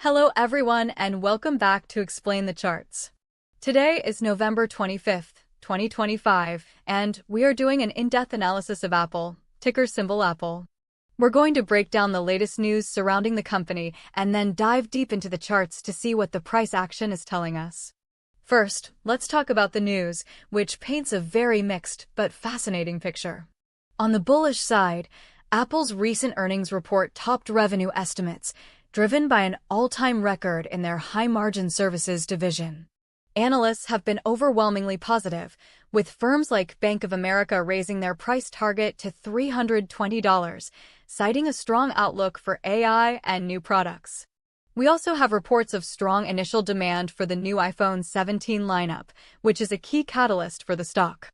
Hello everyone and welcome back to Explain the Charts. Today is November 25th, 2025, and we are doing an in-depth analysis of Apple, ticker symbol Apple. We're going to break down the latest news surrounding the company and then dive deep into the charts to see what the price action is telling us. First, let's talk about the news, which paints a very mixed but fascinating picture. On the bullish side, Apple's recent earnings report topped revenue estimates, driven by an all-time record in their high-margin services division. Analysts have been overwhelmingly positive, with firms like Bank of America raising their price target to $320, citing a strong outlook for AI and new products. We also have reports of strong initial demand for the new iPhone 17 lineup, which is a key catalyst for the stock.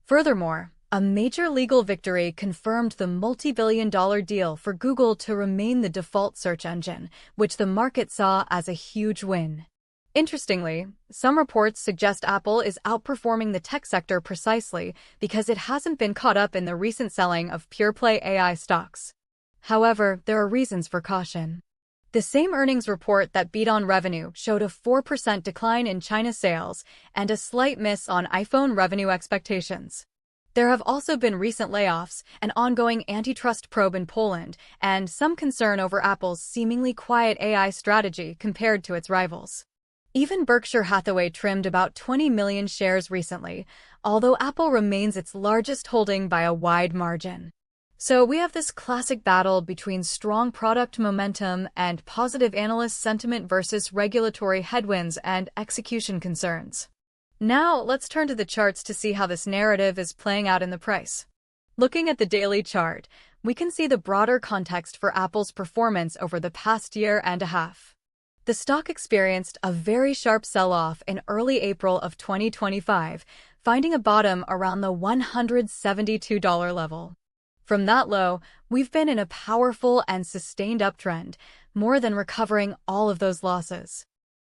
Furthermore, a major legal victory confirmed the multi-billion-dollar deal for Google to remain the default search engine, which the market saw as a huge win. Interestingly, some reports suggest Apple is outperforming the tech sector precisely because it hasn't been caught up in the recent selling of pure-play AI stocks. However, there are reasons for caution. The same earnings report that beat on revenue showed a 4% decline in China sales and a slight miss on iPhone revenue expectations. There have also been recent layoffs, an ongoing antitrust probe in Poland, and some concern over Apple's seemingly quiet AI strategy compared to its rivals. Even Berkshire Hathaway trimmed about 20 million shares recently, although Apple remains its largest holding by a wide margin. So we have this classic battle between strong product momentum and positive analyst sentiment versus regulatory headwinds and execution concerns. Now, let's turn to the charts to see how this narrative is playing out in the price. Looking at the daily chart, we can see the broader context for Apple's performance over the past year and a half. The stock experienced a very sharp sell-off in early April of 2025, finding a bottom around the $172 level. From that low, we've been in a powerful and sustained uptrend, more than recovering all of those losses.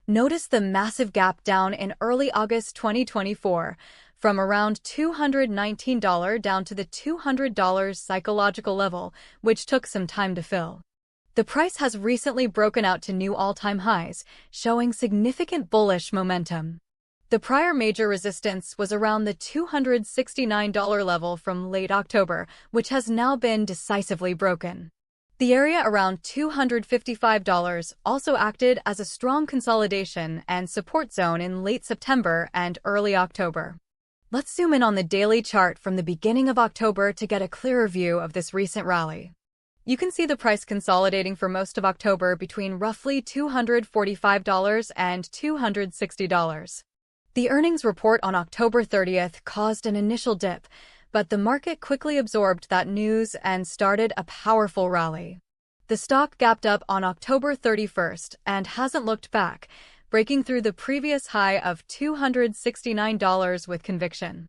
Notice the massive gap down in early August 2024, from around $219 down to the $200 psychological level, which took some time to fill. The price has recently broken out to new all-time highs, showing significant bullish momentum. The prior major resistance was around the $269 level from late October, which has now been decisively broken. The area around $255 also acted as a strong consolidation and support zone in late September and early October. Let's zoom in on the daily chart from the beginning of October to get a clearer view of this recent rally. You can see the price consolidating for most of October between roughly $245 and $260. The earnings report on October 30th caused an initial dip, but the market quickly absorbed that news and started a powerful rally. The stock gapped up on October 31st and hasn't looked back, breaking through the previous high of $269 with conviction.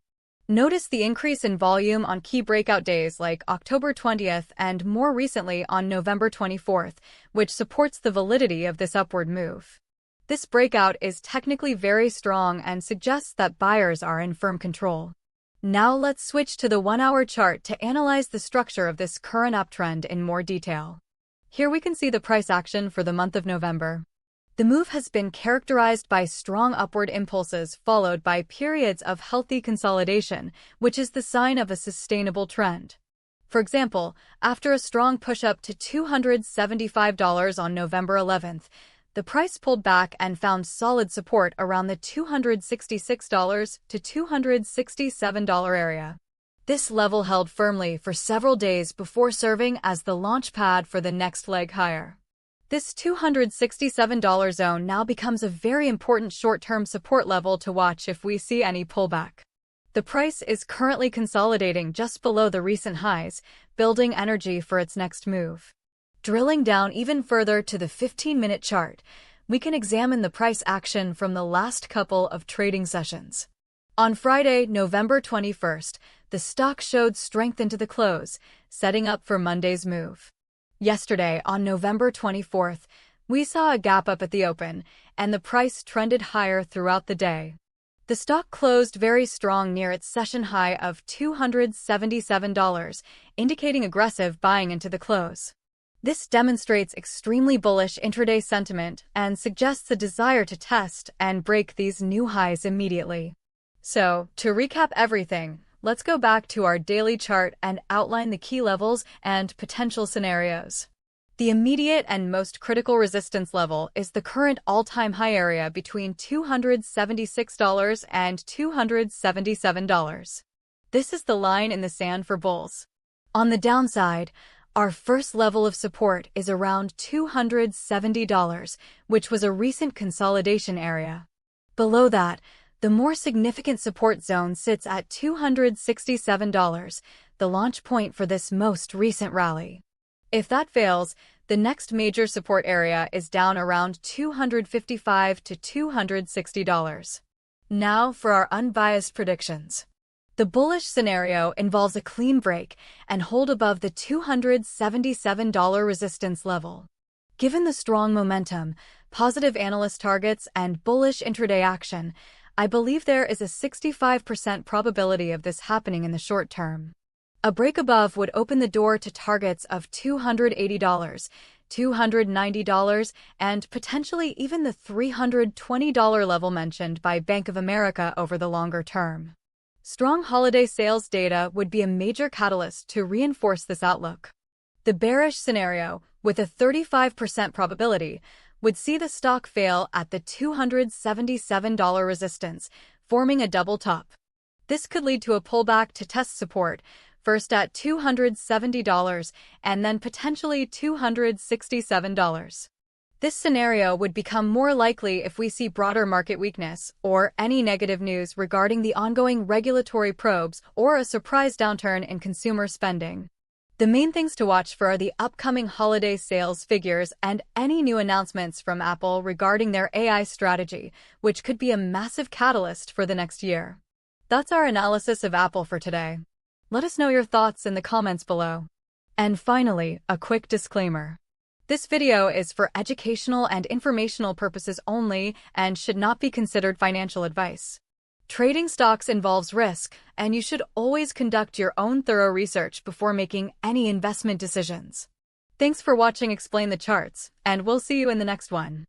Notice the increase in volume on key breakout days like October 20th and more recently on November 24th, which supports the validity of this upward move. This breakout is technically very strong and suggests that buyers are in firm control. Now let's switch to the 1-hour chart to analyze the structure of this current uptrend in more detail. Here we can see the price action for the month of November. The move has been characterized by strong upward impulses followed by periods of healthy consolidation, which is the sign of a sustainable trend. For example, after a strong push-up to $275 on November 11th, the price pulled back and found solid support around the $266 to $267 area. This level held firmly for several days before serving as the launch pad for the next leg higher. This $267 zone now becomes a very important short-term support level to watch if we see any pullback. The price is currently consolidating just below the recent highs, building energy for its next move. Drilling down even further to the 15-minute chart, we can examine the price action from the last couple of trading sessions. On Friday, November 21st, the stock showed strength into the close, setting up for Monday's move. Yesterday, on November 24th, we saw a gap up at the open, and the price trended higher throughout the day. The stock closed very strong near its session high of $277, indicating aggressive buying into the close. This demonstrates extremely bullish intraday sentiment and suggests a desire to test and break these new highs immediately. So, to recap everything, let's go back to our daily chart and outline the key levels and potential scenarios. The immediate and most critical resistance level is the current all-time high area between $276 and $277. This is the line in the sand for bulls. On the downside, our first level of support is around $270, which was a recent consolidation area. Below that, the more significant support zone sits at $267, the launch point for this most recent rally. If that fails, the next major support area is down around $255 to $260. Now for our unbiased predictions. The bullish scenario involves a clean break and hold above the $277 resistance level. Given the strong momentum, positive analyst targets, and bullish intraday action, I believe there is a 65% probability of this happening in the short term. A break above would open the door to targets of $280, $290, and potentially even the $320 level mentioned by Bank of America over the longer term. Strong holiday sales data would be a major catalyst to reinforce this outlook. The bearish scenario, with a 35% probability, would see the stock fail at the $277 resistance, forming a double top. This could lead to a pullback to test support, first at $270 and then potentially $267. This scenario would become more likely if we see broader market weakness or any negative news regarding the ongoing regulatory probes or a surprise downturn in consumer spending. The main things to watch for are the upcoming holiday sales figures and any new announcements from Apple regarding their AI strategy, which could be a massive catalyst for the next year. That's our analysis of Apple for today. Let us know your thoughts in the comments below. And finally, a quick disclaimer. This video is for educational and informational purposes only and should not be considered financial advice. Trading stocks involves risk, and you should always conduct your own thorough research before making any investment decisions. Thanks for watching Explain the Charts, and we'll see you in the next one.